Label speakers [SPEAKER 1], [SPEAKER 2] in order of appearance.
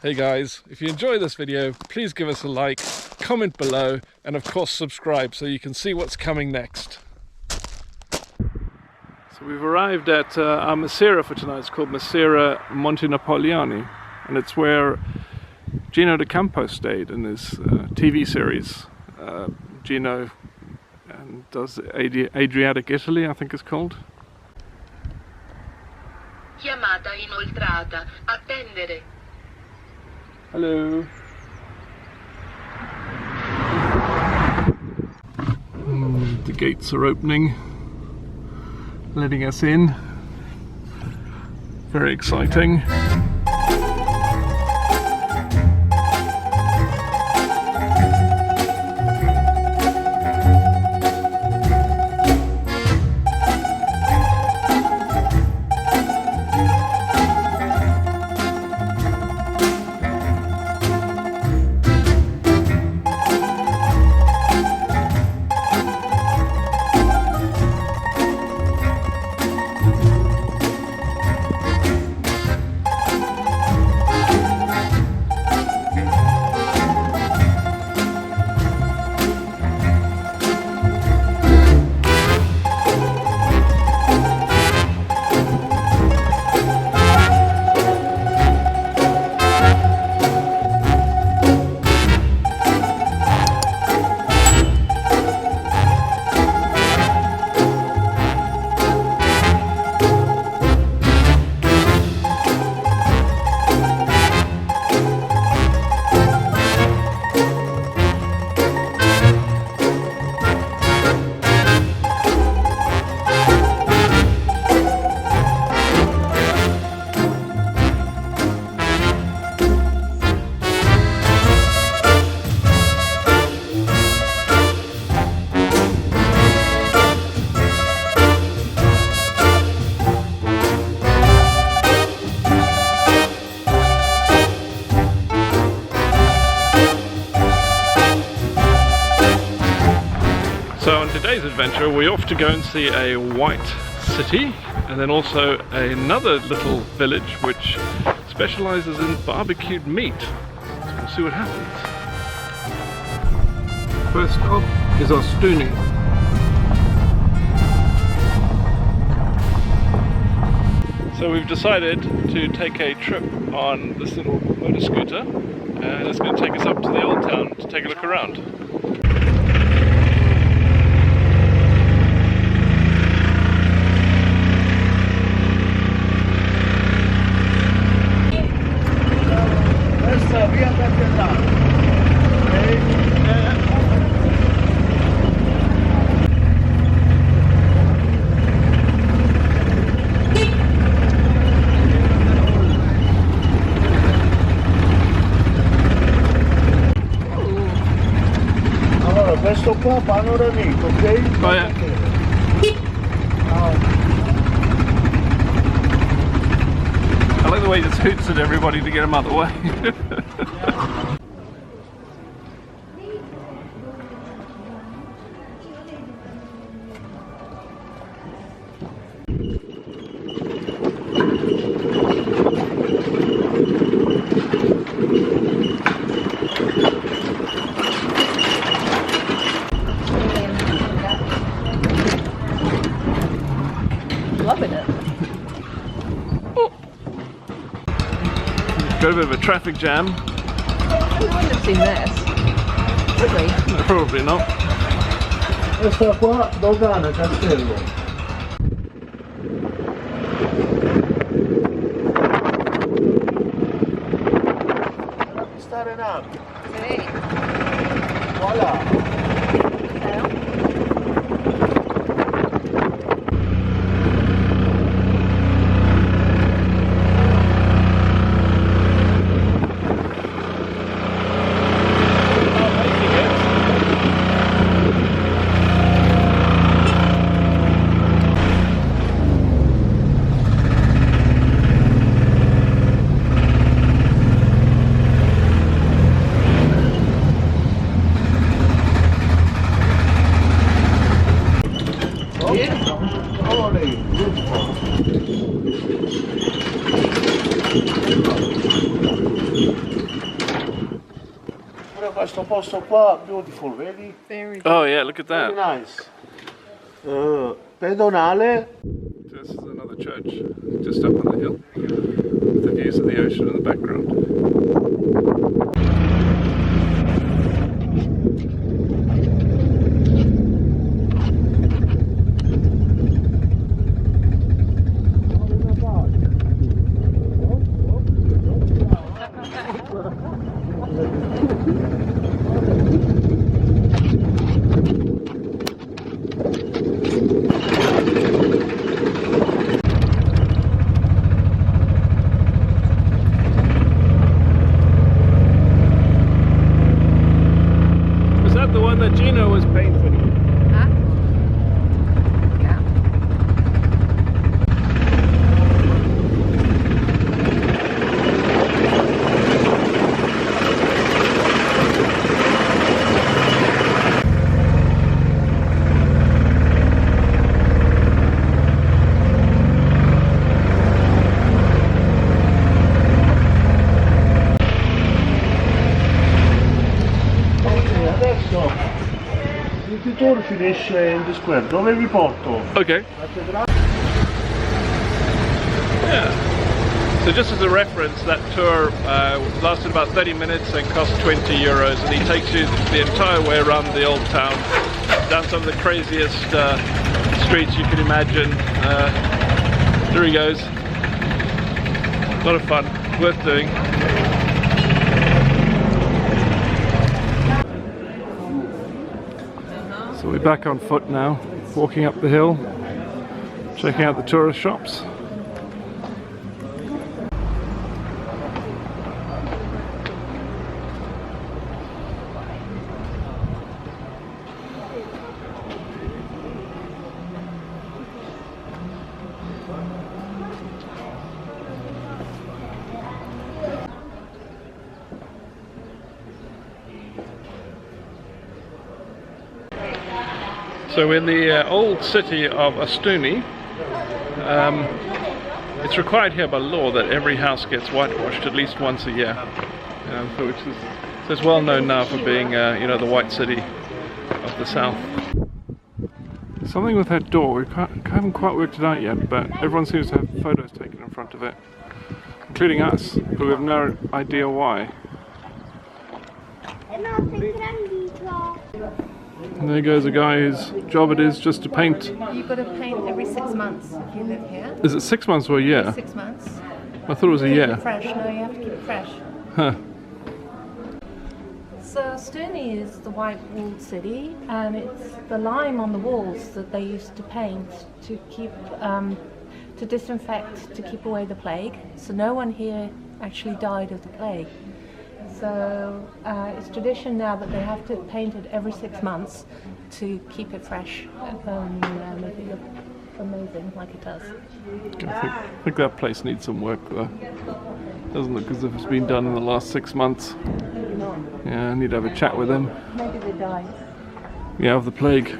[SPEAKER 1] Hey guys, if you enjoy this video, please give us a like, comment below, and of course subscribe so you can see what's coming next. So we've arrived at our Masseria for tonight. It's called Masseria Montenapoliano, and it's where Gino D'Acampo stayed in his TV series. Gino does Adriatic Italy, I think it's called.
[SPEAKER 2] Chiamata inoltrata. Attendere.
[SPEAKER 1] Hello. The gates are opening, letting us in. Very exciting. So on today's adventure we're off to go and see a white city and then also another little village which specializes in barbecued meat. So we'll see what happens. First stop is Ostuni. So we've decided to take a trip on this little motor scooter and it's going to take us up to the old town to take a look around.
[SPEAKER 3] Questo qua panoramico, ok?
[SPEAKER 1] Oh yeah. I like the way he just hoots at everybody to get him out of the way.
[SPEAKER 4] Loving it.
[SPEAKER 1] Got a bit of a traffic jam.
[SPEAKER 4] We wouldn't have seen this, would we?
[SPEAKER 1] No, probably not.
[SPEAKER 3] Questa qua, dogana, castello. Stare in alto.
[SPEAKER 4] Sì.
[SPEAKER 3] Voilà. questo posto qua, beautiful, vedi?
[SPEAKER 4] Very
[SPEAKER 1] Oh yeah, look at
[SPEAKER 3] Very
[SPEAKER 1] that.
[SPEAKER 3] nice. Pedonale.
[SPEAKER 1] This is another church, just up on the hill, with the views of the ocean in the background. Was that the one that Gino was painting?
[SPEAKER 4] Huh? Yeah.
[SPEAKER 3] Ok, adesso il tour finisce in The Square. Dove vi porto?
[SPEAKER 1] Okay. Yeah. So just as a reference, that tour lasted about 30 minutes and cost 20 euros, and he takes you the entire way around the old town, down some of the craziest streets you can imagine. There he goes. A lot of fun, worth doing. So we're back on foot now, walking up the hill, checking out the tourist shops. So in the old city of Ostuni, it's required here by law that every house gets whitewashed at least once a year. So it's well known now for being, you know, the white city of the south. Something with that door, we haven't quite worked it out yet, but everyone seems to have photos taken in front of it, including us, but we have no idea why. And there goes a guy whose job it is just to paint.
[SPEAKER 4] You've got to paint every 6 months if you live here.
[SPEAKER 1] Is it 6 months or a year?
[SPEAKER 4] 6 months.
[SPEAKER 1] I thought it was a
[SPEAKER 4] Keep
[SPEAKER 1] year.
[SPEAKER 4] it fresh. No, you have to keep it fresh.
[SPEAKER 1] Huh.
[SPEAKER 4] So Ostuni is the white walled city, and it's the lime on the walls that they used to paint to keep, to disinfect, to keep away the plague. So no one here actually died of the plague. So it's tradition now that they have to paint it every 6 months to keep it fresh and make it look amazing like it does.
[SPEAKER 1] I think that place needs some work though. Doesn't look as if it's been done in the last 6 months.
[SPEAKER 4] Maybe not.
[SPEAKER 1] Yeah, I need to have a chat with them.
[SPEAKER 4] Maybe they died.
[SPEAKER 1] Yeah, of the plague.